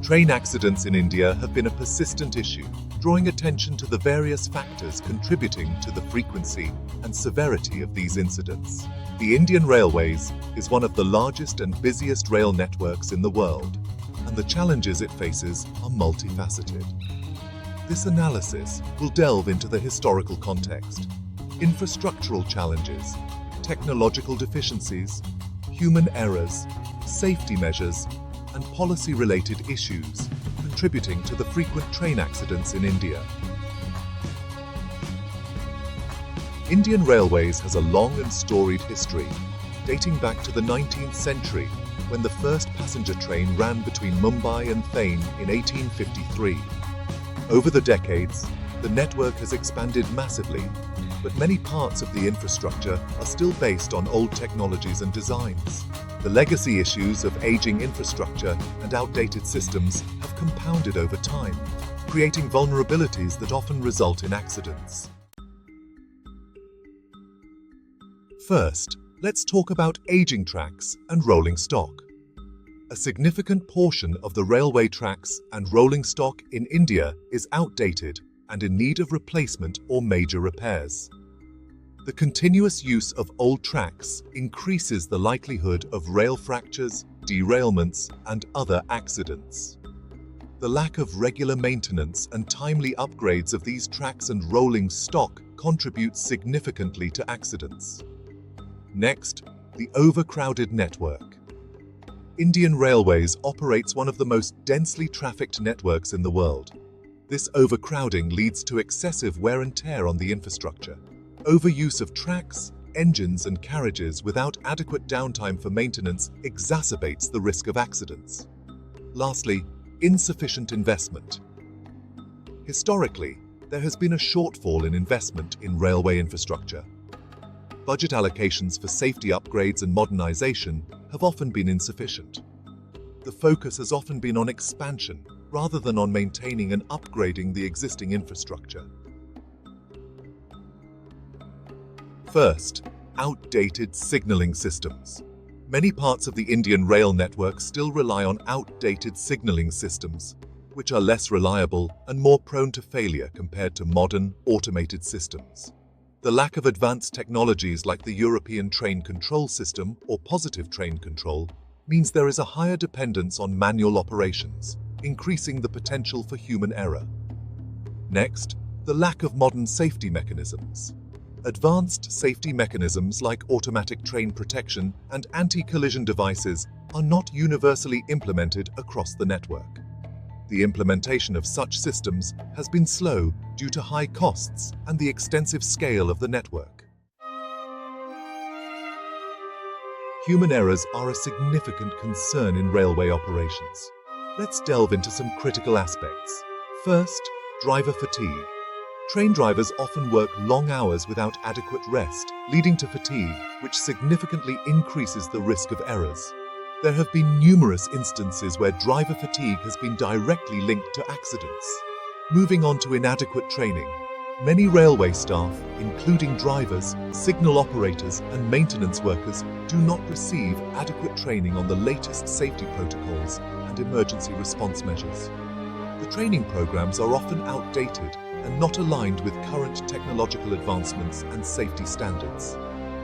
Train accidents in India have been a persistent issue, drawing attention to the various factors contributing to the frequency and severity of these incidents. The Indian Railways is one of the largest and busiest rail networks in the world, and the challenges it faces are multifaceted. This analysis will delve into the historical context, infrastructural challenges, technological deficiencies, human errors, safety measures, and policy-related issues contributing to the frequent train accidents in India. Indian Railways has a long and storied history, dating back to the 19th century, when the first passenger train ran between Mumbai and Thane in 1853. Over the decades, the network has expanded massively, but many parts of the infrastructure are still based on old technologies and designs. The legacy issues of aging infrastructure and outdated systems have compounded over time, creating vulnerabilities that often result in accidents. First, let's talk about aging tracks and rolling stock. A significant portion of the railway tracks and rolling stock in India is outdated and in need of replacement or major repairs. The continuous use of old tracks increases the likelihood of rail fractures, derailments, and other accidents. The lack of regular maintenance and timely upgrades of these tracks and rolling stock contributes significantly to accidents. Next, the overcrowded network. Indian Railways operates one of the most densely trafficked networks in the world. This overcrowding leads to excessive wear and tear on the infrastructure. Overuse of tracks, engines, and carriages without adequate downtime for maintenance exacerbates the risk of accidents. Lastly, insufficient investment. Historically, there has been a shortfall in investment in railway infrastructure. Budget allocations for safety upgrades and modernization have often been insufficient. The focus has often been on expansion rather than on maintaining and upgrading the existing infrastructure. First, outdated signaling systems. Many parts of the Indian rail network still rely on outdated signaling systems, which are less reliable and more prone to failure compared to modern, automated systems. The lack of advanced technologies like the European Train Control System or Positive Train Control means there is a higher dependence on manual operations, increasing the potential for human error. Next, the lack of modern safety mechanisms. Advanced safety mechanisms like automatic train protection and anti-collision devices are not universally implemented across the network. The implementation of such systems has been slow due to high costs and the extensive scale of the network. Human errors are a significant concern in railway operations. Let's delve into some critical aspects. First, driver fatigue. Train drivers often work long hours without adequate rest, leading to fatigue, which significantly increases the risk of errors. There have been numerous instances where driver fatigue has been directly linked to accidents. Moving on to inadequate training. Many railway staff, including drivers, signal operators, and maintenance workers, do not receive adequate training on the latest safety protocols and emergency response measures. The training programs are often outdated and not aligned with current technological advancements and safety standards.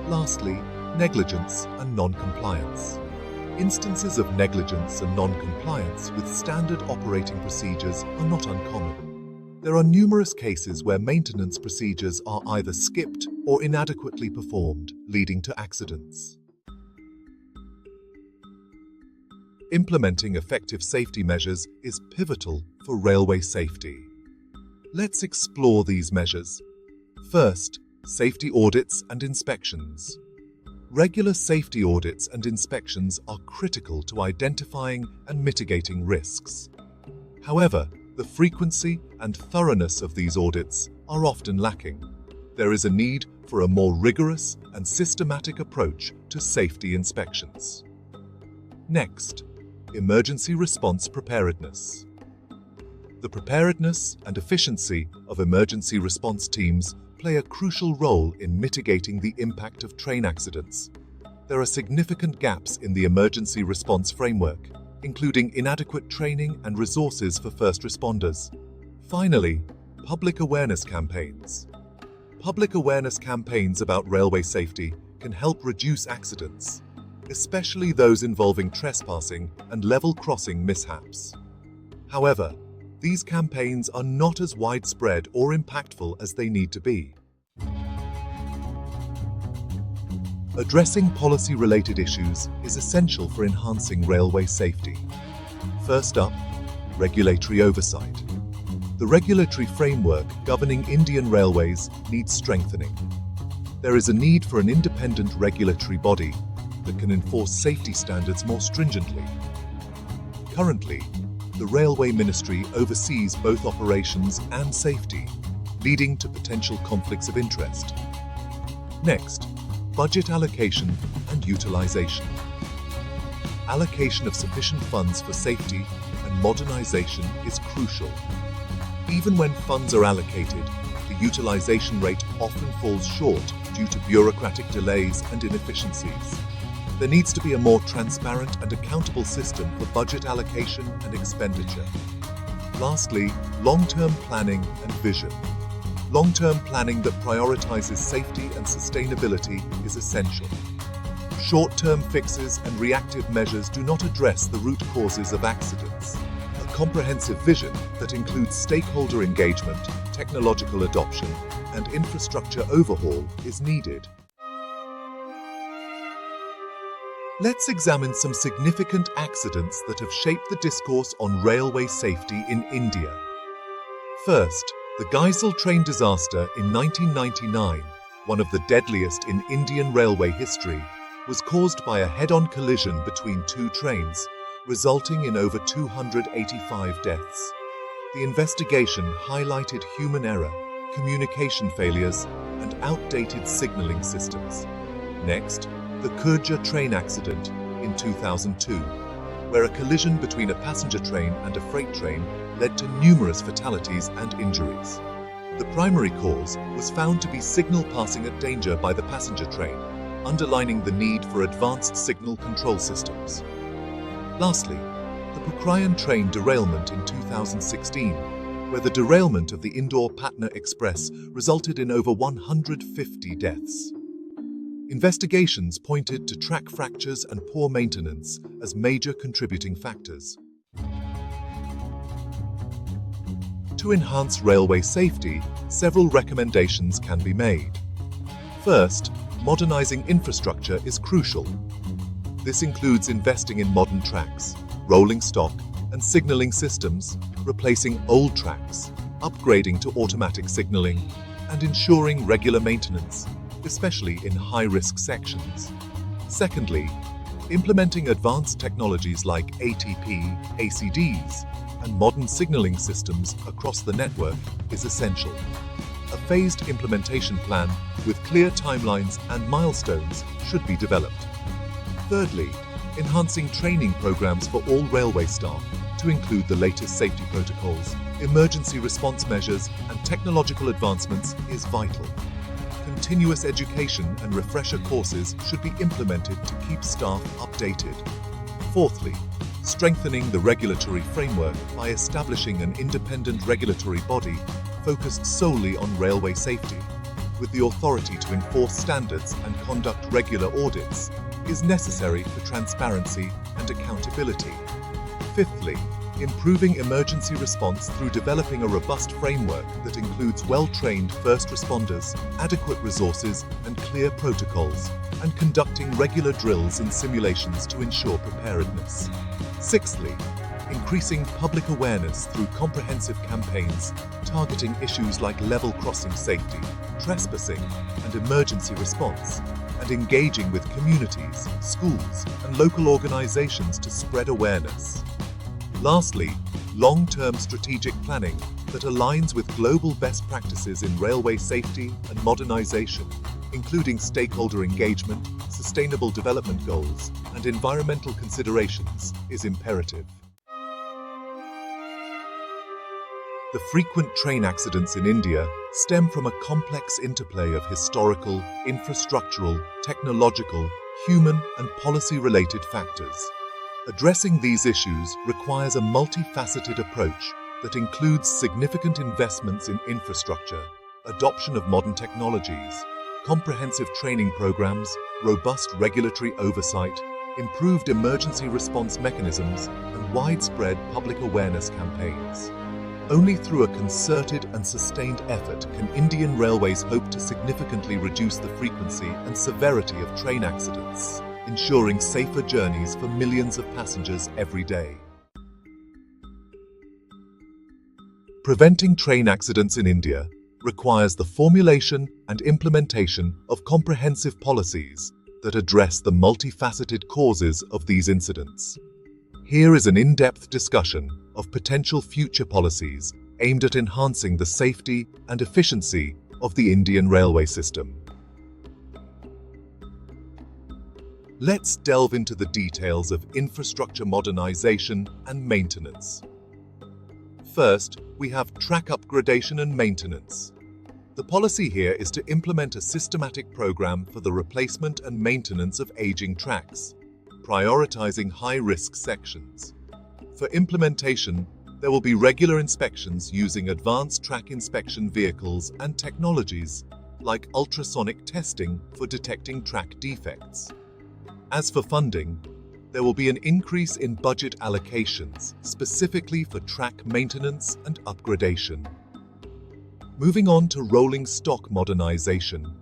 Lastly, negligence and non-compliance. Instances of negligence and non-compliance with standard operating procedures are not uncommon. There are numerous cases where maintenance procedures are either skipped or inadequately performed, leading to accidents. Implementing effective safety measures is pivotal for railway safety. Let's explore these measures. First, safety audits and inspections. Regular safety audits and inspections are critical to identifying and mitigating risks. However, the frequency and thoroughness of these audits are often lacking. There is a need for a more rigorous and systematic approach to safety inspections. Next, emergency response preparedness. The preparedness and efficiency of emergency response teams play a crucial role in mitigating the impact of train accidents. There are significant gaps in the emergency response framework, including inadequate training and resources for first responders. Finally, public awareness campaigns. Public awareness campaigns about railway safety can help reduce accidents, especially those involving trespassing and level crossing mishaps. However, these campaigns are not as widespread or impactful as they need to be. Addressing policy-related issues is essential for enhancing railway safety. First up, regulatory oversight. The regulatory framework governing Indian railways needs strengthening. There is a need for an independent regulatory body that can enforce safety standards more stringently. Currently, the Railway Ministry oversees both operations and safety, leading to potential conflicts of interest. Next, budget allocation and utilization. Allocation of sufficient funds for safety and modernization is crucial. Even when funds are allocated, the utilization rate often falls short due to bureaucratic delays and inefficiencies. There needs to be a more transparent and accountable system for budget allocation and expenditure. Lastly, long-term planning and vision. Long-term planning that prioritizes safety and sustainability is essential. Short-term fixes and reactive measures do not address the root causes of accidents. A comprehensive vision that includes stakeholder engagement, technological adoption, and infrastructure overhaul is needed. Let's examine some significant accidents that have shaped the discourse on railway safety in India. First, the Ghazel train disaster in 1999, one of the deadliest in Indian railway history, was caused by a head-on collision between two trains, resulting in over 285 deaths. The investigation highlighted human error, communication failures, and outdated signaling systems. Next, the Kharghar train accident in 2002, where a collision between a passenger train and a freight train led to numerous fatalities and injuries. The primary cause was found to be signal passing at danger by the passenger train, underlining the need for advanced signal control systems. Lastly, the Pokhran train derailment in 2016, where the derailment of the Indore-Patna Express resulted in over 150 deaths. Investigations pointed to track fractures and poor maintenance as major contributing factors. To enhance railway safety, several recommendations can be made. First, modernizing infrastructure is crucial. This includes investing in modern tracks, rolling stock, and signaling systems, replacing old tracks, upgrading to automatic signaling, and ensuring regular maintenance, especially in high-risk sections. Secondly, implementing advanced technologies like ATP, ACDs, and modern signaling systems across the network is essential. A phased implementation plan with clear timelines and milestones should be developed. Thirdly, enhancing training programs for all railway staff to include the latest safety protocols, emergency response measures, and technological advancements is vital. Continuous education and refresher courses should be implemented to keep staff updated. Fourthly, strengthening the regulatory framework by establishing an independent regulatory body focused solely on railway safety, with the authority to enforce standards and conduct regular audits, is necessary for transparency and accountability. Fifthly, improving emergency response through developing a robust framework that includes well-trained first responders, adequate resources, and clear protocols, and conducting regular drills and simulations to ensure preparedness. Sixthly, increasing public awareness through comprehensive campaigns targeting issues like level crossing safety, trespassing, and emergency response, and engaging with communities, schools, and local organizations to spread awareness. Lastly, long-term strategic planning that aligns with global best practices in railway safety and modernization, including stakeholder engagement, sustainable development goals, and environmental considerations, is imperative. The frequent train accidents in India stem from a complex interplay of historical, infrastructural, technological, human, and policy-related factors. Addressing these issues requires a multifaceted approach that includes significant investments in infrastructure, adoption of modern technologies, comprehensive training programs, robust regulatory oversight, improved emergency response mechanisms, and widespread public awareness campaigns. Only through a concerted and sustained effort can Indian Railways hope to significantly reduce the frequency and severity of train accidents, ensuring safer journeys for millions of passengers every day. Preventing train accidents in India requires the formulation and implementation of comprehensive policies that address the multifaceted causes of these incidents. Here is an in-depth discussion of potential future policies aimed at enhancing the safety and efficiency of the Indian railway system. Let's delve into the details of infrastructure modernization and maintenance. First, we have track upgradation and maintenance. The policy here is to implement a systematic program for the replacement and maintenance of aging tracks, prioritizing high-risk sections. For implementation, there will be regular inspections using advanced track inspection vehicles and technologies like ultrasonic testing for detecting track defects. As for funding, there will be an increase in budget allocations specifically for track maintenance and upgradation. Moving on to rolling stock modernization,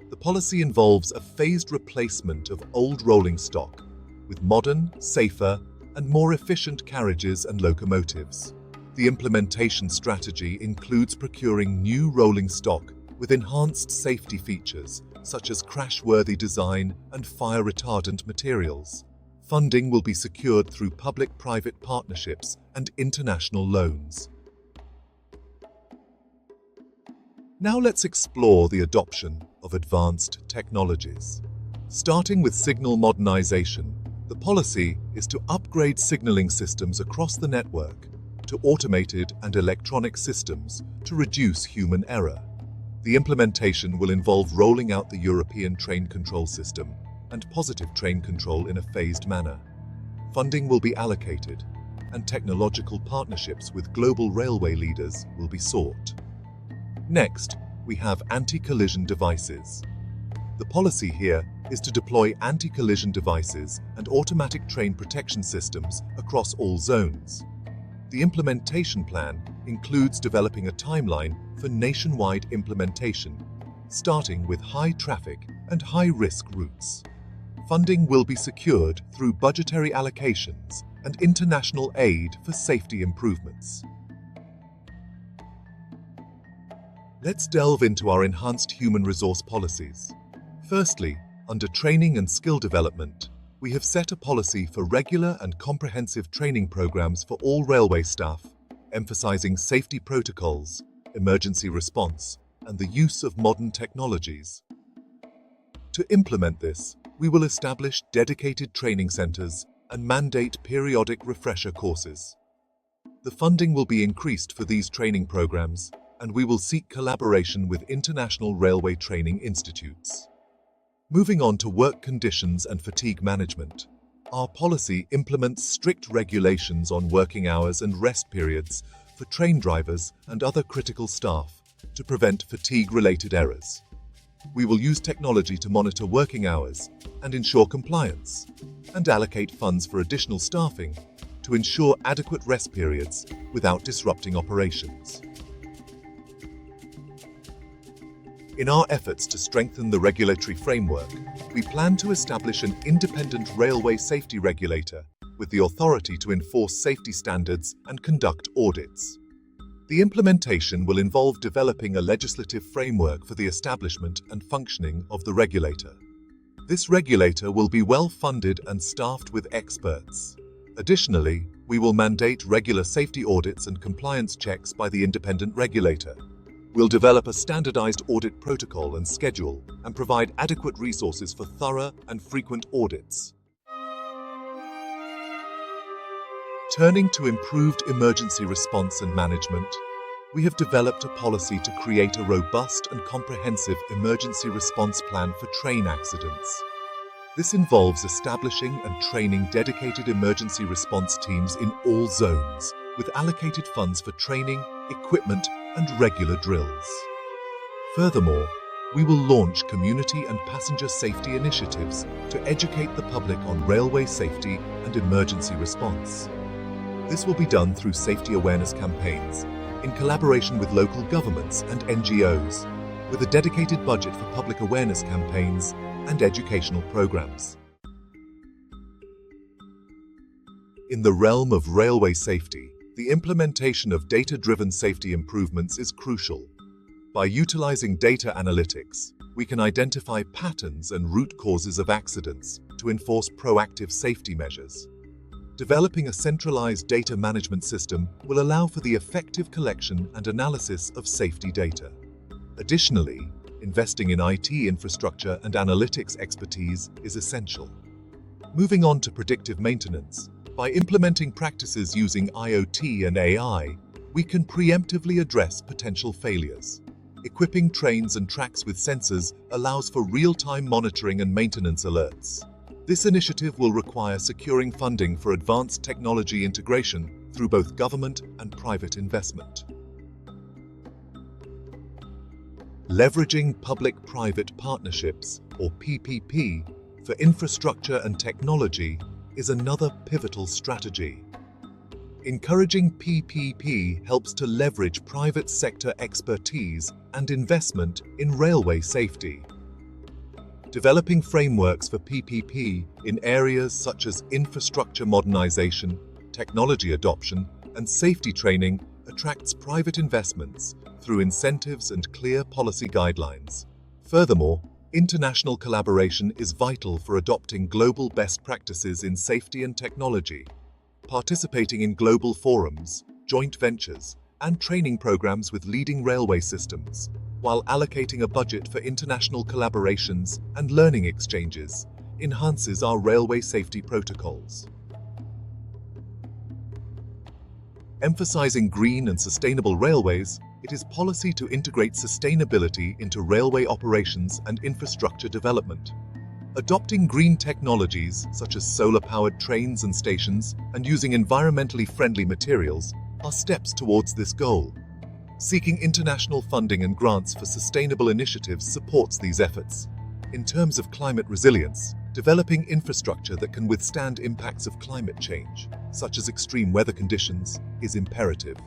the policy involves a phased replacement of old rolling stock with modern, safer, and more efficient carriages and locomotives. The implementation strategy includes procuring new rolling stock with enhanced safety features such as crash-worthy design and fire-retardant materials. Funding will be secured through public-private partnerships and international loans. Now let's explore the adoption of advanced technologies. Starting with signal modernization, the policy is to upgrade signaling systems across the network to automated and electronic systems to reduce human error. The implementation will involve rolling out the European train control system and positive train control in a phased manner. Funding will be allocated, and technological partnerships with global railway leaders will be sought. Next, we have anti-collision devices. The policy here is to deploy anti-collision devices and automatic train protection systems across all zones. The implementation plan includes developing a timeline for nationwide implementation, starting with high-traffic and high-risk routes. Funding will be secured through budgetary allocations and international aid for safety improvements. Let's delve into our enhanced human resource policies. Firstly, under training and skill development, we have set a policy for regular and comprehensive training programs for all railway staff, emphasizing safety protocols, emergency response, and the use of modern technologies. To implement this, we will establish dedicated training centers and mandate periodic refresher courses. The funding will be increased for these training programs, and we will seek collaboration with international railway training institutes. Moving on to work conditions and fatigue management, our policy implements strict regulations on working hours and rest periods for train drivers and other critical staff to prevent fatigue-related errors. We will use technology to monitor working hours and ensure compliance, and allocate funds for additional staffing to ensure adequate rest periods without disrupting operations. In our efforts to strengthen the regulatory framework, we plan to establish an independent railway safety regulator with the authority to enforce safety standards and conduct audits. The implementation will involve developing a legislative framework for the establishment and functioning of the regulator. This regulator will be well-funded and staffed with experts. Additionally, we will mandate regular safety audits and compliance checks by the independent regulator. We'll develop a standardized audit protocol and schedule and provide adequate resources for thorough and frequent audits. Turning to improved emergency response and management, we have developed a policy to create a robust and comprehensive emergency response plan for train accidents. This involves establishing and training dedicated emergency response teams in all zones, with allocated funds for training, equipment, and regular drills. Furthermore, we will launch community and passenger safety initiatives to educate the public on railway safety and emergency response. This will be done through safety awareness campaigns, in collaboration with local governments and NGOs, with a dedicated budget for public awareness campaigns and educational programs. In the realm of railway safety, the implementation of data-driven safety improvements is crucial. By utilizing data analytics, we can identify patterns and root causes of accidents to enforce proactive safety measures. Developing a centralized data management system will allow for the effective collection and analysis of safety data. Additionally, investing in IT infrastructure and analytics expertise is essential. Moving on to predictive maintenance, by implementing practices using IoT and AI, we can preemptively address potential failures. Equipping trains and tracks with sensors allows for real-time monitoring and maintenance alerts. This initiative will require securing funding for advanced technology integration through both government and private investment. Leveraging public-private partnerships, or PPP, for infrastructure and technology is another pivotal strategy. Encouraging PPP helps to leverage private sector expertise and investment in railway safety. Developing frameworks for PPP in areas such as infrastructure modernization, technology adoption, and safety training attracts private investments through incentives and clear policy guidelines. Furthermore, international collaboration is vital for adopting global best practices in safety and technology. Participating in global forums, joint ventures, and training programs with leading railway systems, while allocating a budget for international collaborations and learning exchanges, enhances our railway safety protocols. Emphasizing green and sustainable railways, it is policy to integrate sustainability into railway operations and infrastructure development. Adopting green technologies such as solar-powered trains and stations and using environmentally friendly materials are steps towards this goal. Seeking international funding and grants for sustainable initiatives supports these efforts. In terms of climate resilience, developing infrastructure that can withstand impacts of climate change, such as extreme weather conditions, is imperative.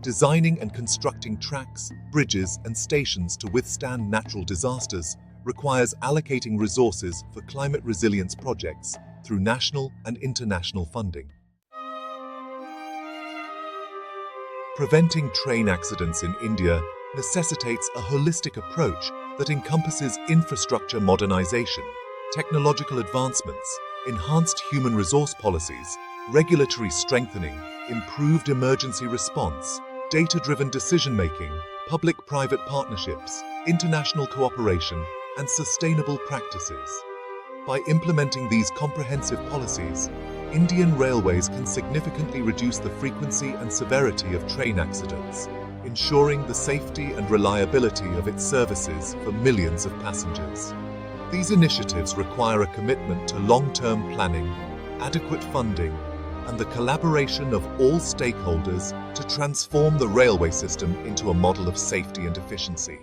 Designing and constructing tracks, bridges, and stations to withstand natural disasters requires allocating resources for climate resilience projects through national and international funding. Preventing train accidents in India necessitates a holistic approach that encompasses infrastructure modernization, technological advancements, enhanced human resource policies, regulatory strengthening, improved emergency response, data-driven decision-making, public-private partnerships, international cooperation, and sustainable practices. By implementing these comprehensive policies, Indian railways can significantly reduce the frequency and severity of train accidents, ensuring the safety and reliability of its services for millions of passengers. These initiatives require a commitment to long-term planning, adequate funding, and the collaboration of all stakeholders to transform the railway system into a model of safety and efficiency.